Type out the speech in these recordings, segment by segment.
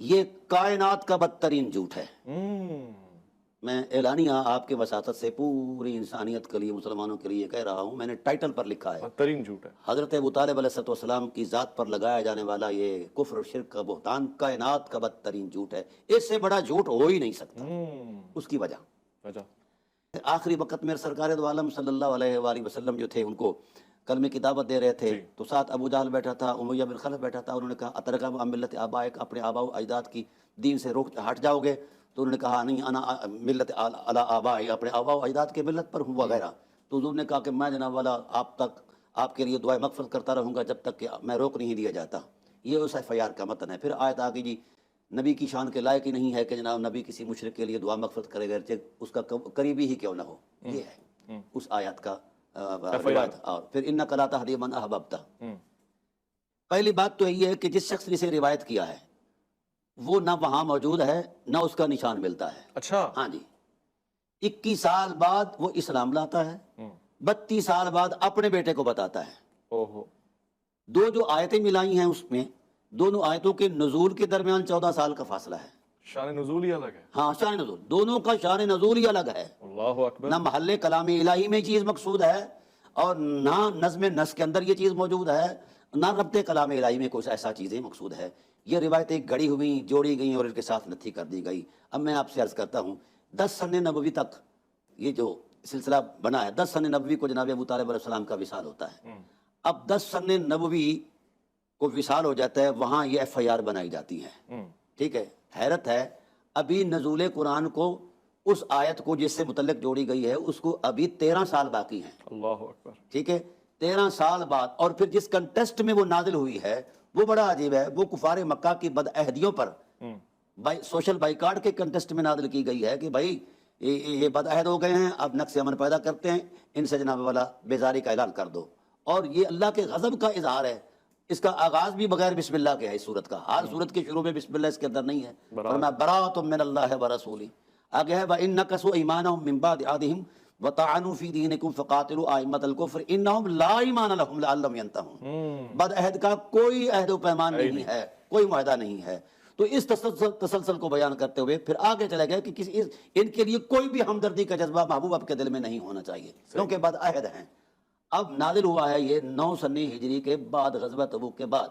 یہ کائنات کا بدترین جھوٹ ہے۔ میں اعلانیہ آپ کے وساطت سے پوری انسانیت کے لیے، مسلمانوں کے لیے کہہ رہا ہوں، میں نے ٹائٹل پر لکھا ہے بدترین جھوٹ ہے۔ حضرت ابو طالب علیہ السلام کی ذات پر لگایا جانے والا یہ کفر و شرک کا بہتان کائنات کا بدترین جھوٹ ہے۔ اس سے بڑا جھوٹ ہو ہی نہیں سکتا۔ اس کی وجہ آخری وقت میں سرکار دو عالم صلی اللہ علیہ وآلہ وسلم جو تھے، ان کو کلمے کی دعوت دے رہے تھے، تو ساتھ ابو جہل بیٹھا تھا، امیہ بن خلف بیٹھا تھا۔ انہوں نے کہا اترغب عن ملت آبائک، اپنے آبا و اجداد کی دین سے ہٹ جاؤ گے؟ تو انہوں نے کہا نہیں، انا ملت علی آبائی، اپنے آبا و اجداد کے ملت پر ہوں وغیرہ۔ تو حضور نے کہا کہ میں جناب والا آپ کے لیے دعائیں مغفرت کرتا رہوں گا جب تک کہ میں روک نہیں دیا جاتا۔ یہ اس FIR کا متن ہے۔ پھر آیت آگئی جی، نبی کی شان کے لائق ہی نہیں ہے کہ جناب نبی کسی مشرک کے لیے دعا مغفرت کرے گا، اس کا قریبی ہی کیوں نہ ہو۔ یہ ہے اس آیت کا روایت۔ اور پھر انک لا تہدی من احببت۔ پہلی بات تو یہ ہے کہ جس شخص نے اسے روایت کیا ہے وہ نہ وہاں موجود ہے، نہ اس کا نشان ملتا ہے۔ اچھا، ہاں جی، 21 سال بعد وہ اسلام لاتا ہے، 32 سال بعد اپنے بیٹے کو بتاتا ہے۔ دو جو آیتیں ملائی ہیں اس میں، دونوں آیتوں کے نزول کے درمیان 14 سال کا فاصلہ ہے۔ شان نزول ہی الگ ہے۔ ہاں، شان نزول، دونوں کا شان نزول ہی الگ ہے۔ اللہ اکبر۔ نہ محل کلام الہی میں چیز مقصود ہے، اور نہ نظم نسق کے اندر یہ چیز موجود ہے، نہ ربط کلام الہی میں کچھ ایسا چیزیں مقصود ہے۔ یہ روایتیں گڑی ہوئی، جوڑی گئیں اور ان کے ساتھ نتھی کر دی گئی۔ اب میں آپ سے عرض کرتا ہوں، 10 سن نبوی تک یہ جو سلسلہ بنا ہے، 10 سن نبوی کو جناب ابو طالب علیہ السلام کا وصال ہوتا ہے۔ اب 10 سن نبوی کو وصال ہو جاتا ہے، وہاں یہ FIR بنائی جاتی ہے۔ ٹھیک ہے، حیرت ہے، ابھی نزول قرآن کو، اس آیت کو جس سے متعلق جوڑی گئی ہے، اس کو ابھی 13 سال باقی ہیں۔ اللہ اکبر۔ ٹھیک ہے، 13 سال بعد، اور پھر جس کنٹیسٹ میں وہ نازل ہوئی ہے وہ بڑا عجیب ہے۔ وہ کفار مکہ کی بدعہدیوں پر سوشل بائیکاٹ کے کنٹیسٹ میں نازل کی گئی ہے کہ بھائی یہ بدعہد ہو گئے ہیں، اب نقص امن پیدا کرتے ہیں، ان سے جناب والا بیزاری کا اعلان کر دو۔ اور یہ اللہ کے غضب کا اظہار ہے۔ اس کا آغاز بھی بغیر بسم اللہ کے ہے۔ اس صورت کا ہر صورت کے شروع میں بسم اللہ اس کے اندر نہیں ہے۔ فرمایا براۃ من اللہ ورسولہ۔ آگے ہے وَإِن نَكَثُوا أَيْمَانَهُم مِّن بَعْدِ عَهْدِهِمْ وَطَعَنُوا فِي دِينِكُمْ فَقَاتِلُوا أَئِمَّةَ الْكُفْرِ إِنَّهُمْ لَا إِيمَانَ لَهُمْ لَعَلَّهُمْ يَنْتَهُونَ۔ بدعہد کا کوئی عہد و پیمان نہیں ہے، کوئی معاہدہ نہیں ہے۔ تو اس تسلسل کو بیان کرتے ہوئے پھر آگے چلے گئے کہ ان کے لیے کوئی بھی ہمدردی کا جذبہ محبوب آپ کے دل میں نہیں ہونا چاہیے، کیونکہ بدعہد ہیں۔ اب نازل ہوا ہے یہ 9 سن ہجری کے بعد، غزوہ تبوک کے بعد۔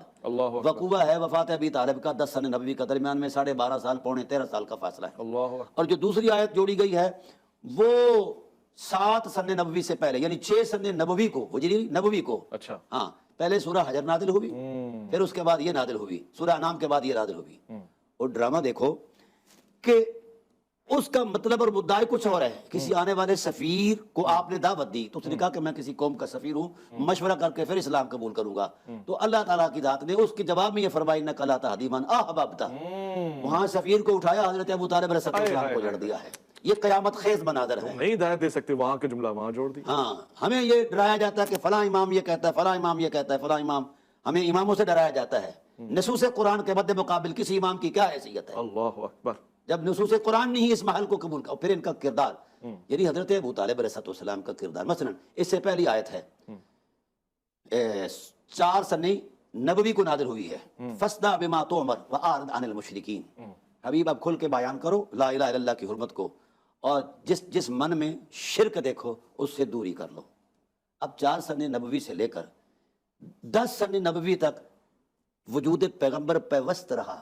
وقوع ہے وفات ابی طالب کا 10 سن نبوی کا، درمیان میں 12.5 سال، پونے 13 سال کا فاصلہ ہے۔ اور جو دوسری آیت جوڑی گئی ہے وہ 7 سن نبوی سے پہلے، یعنی 6 سن نبوی کو، ہجری نبوی کو۔ اچھا، ہاں، پہلے سورہ حجر نازل ہوئی، پھر اس کے بعد یہ نازل ہوئی، سورہ انعام کے بعد یہ نازل ہوئی۔ اور ڈرامہ دیکھو کہ اس کا مطلب اور مدعا کچھ اور ہے۔ کسی آنے والے سفیر کو آپ نے دعوت دی تو اس نے کہا کہ میں کسی قوم کا سفیر ہوں، مشورہ کر کے پھر اسلام قبول کروں گا۔ تو اللہ تعالیٰ کی ذات نے اس کے جواب میں یہ فرمایا انک لا تہدی من احببت۔ وہاں سفیر کو اٹھایا، حضرت ابو طالب علیہ السلام کو جڑ دیا ہے۔ یہ قیامت خیز مناظر ہے۔ نہیں ہدایت دے سکتے، وہاں کے جملہ وہاں جوڑ دی۔ ہاں، ہمیں یہ ڈرایا جاتا ہے کہ فلاں امام یہ کہتا ہے، فلاں امام یہ کہتا ہے، فلاں امام، ہمیں اماموں سے ڈرایا جاتا ہے۔ نصوص قرآن کے مد مقابل کسی امام کی کیا حیثیت ہے؟ اللہ اکبر۔ جب نصوص قرآن نہیں اس محل کو قبول کر، پھر ان کا کردار، یعنی حضرت ابو طالب علیہ السلام کا کردار، مثلا اس سے پہلی آیت ہے 4 سن نبوی کو نازل ہوئی ہے، فَاصْدَعْ بِمَا تُؤْمَرُ وَأَعْرِضْ عَنِ الْمُشْرِكِينَ۔ حبیب اب کھل کے بیان کرو لا الہ الا اللہ کی حرمت کو، اور جس من میں شرک دیکھو اس سے دوری کر لو۔ اب 4 سن نبوی سے لے کر 10 سن نبوی تک وجود پیغمبر پیوست رہا،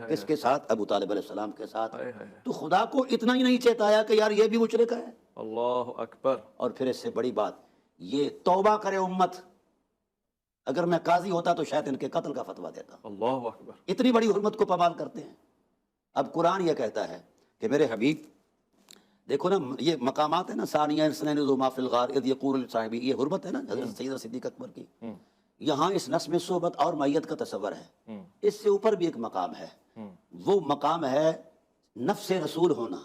اس کے ساتھ ابو طالب علیہ السلام کے ساتھ۔ تو خدا کو اتنا ہی نہیں چیتایا کہ یار یہ بھی مشرک ہے؟ اللہ اکبر۔ اور پھر اس سے بڑی بات یہ توبہ کرے امت، اگر میں قاضی ہوتا تو شاید ان کے قتل کا فتویٰ دیتا۔ اللہ اکبر۔ اتنی بڑی حرمت کو پامال کرتے ہیں۔ اب قرآن یہ کہتا ہے کہ میرے حبیب دیکھو نا، یہ مقامات ہیں نا، ثانیہ اثنین اذ ہما فی الغار اذ یقول لصاحبہ، یہ حرمت ہے نا حضرت سیدنا صدیق اکبر کی۔ یہاں اس نسم صحبت اور معیت کا تصور ہے۔ اس سے اوپر بھی ایک مقام ہے، وہ مقام ہے نفس رسول ہونا،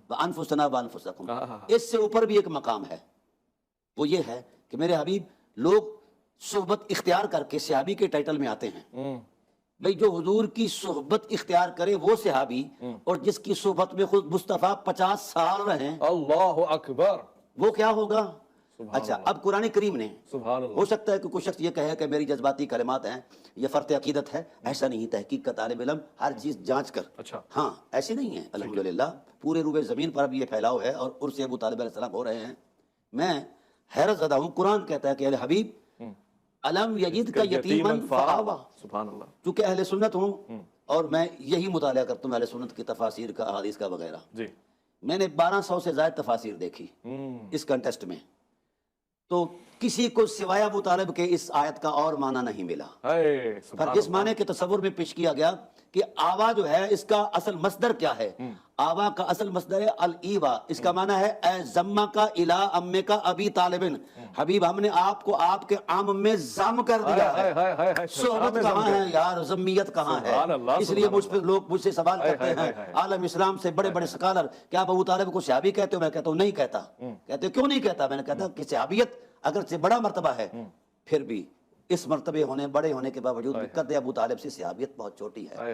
وَأَنفُسَنَا وَأَنفُسَكُمْ۔ اس سے اوپر بھی ایک مقام ہے، وہ یہ ہے کہ میرے حبیب لوگ صحبت اختیار کر کے صحابی کے ٹائٹل میں آتے ہیں۔ بھئی جو حضور کی صحبت اختیار کرے وہ صحابی، اور جس کی صحبت میں خود مصطفیٰ 50 سال رہیں، اللہ اکبر، وہ کیا ہوگا؟ اچھا اب قرآن کریم نے سبحان اللہ ہو سکتا ہے کہ کوئی شخص یہ کہے کہ میری جذباتی کلمات ہیں یہ فرط عقیدت ہے، ایسا نہیں، تحقیق کا طالب علم ہر چیز جانچ کر، اچھا ہاں ایسی نہیں ہے الحمدللہ، پورے روبے زمین پر اب یہ پھیلاؤ ہے اور عرس ابو طالب علیہ السلام ہو رہے ہیں۔ میں حیرت زدہ ہوں، قرآن کہتا ہے کہ اے حبیب الم یجد کا یتیمن فآوا، سبحان اللہ چونکہ اہل سنت ہوں اور میں یہی مطالعہ کرتا ہوں اہل سنت کی تفاسیر کا، احادیث کا وغیرہ، جی میں نے 1200 سے زائد تفاسیر دیکھی اس کنٹیسٹ میں، تو کسی کو سوائے ابو طالب کے اس آیت کا اور معنی نہیں ملا، ہے پر سبحان جس معنی کے تصور میں پیش کیا گیا کہ آوا جو ہے اس کا اصل مصدر کیا ہے، آوا کا اصل مصدر ہے الایوا، اس کا معنی ہے اے زمہ کا الہ امے کا ابی طالبن، حبیب ہم نے آپ کو آپ کے عام میں زم کر دیا ہے، صحبت کہاں ہے یار، ضمیت کہاں ہے؟ سبحان اللہ، اس لیے سبحان لوگ مجھ سے سوال کرتے ہیں عالم اسلام سے بڑے بڑے سکالر، کیا آپ ابو طالب کو صحابی کہتے ہو؟ میں کہتا ہوں نہیں کہتا، کہتے کیوں نہیں کہتا؟ میں نے کہتا کہ صحابیت اگرچہ بڑا مرتبہ ہے پھر بھی اس مرتبے ہونے بڑے ہونے کے باوجود بھی قد ابو طالب سے صحابیت بہت چھوٹی ہے۔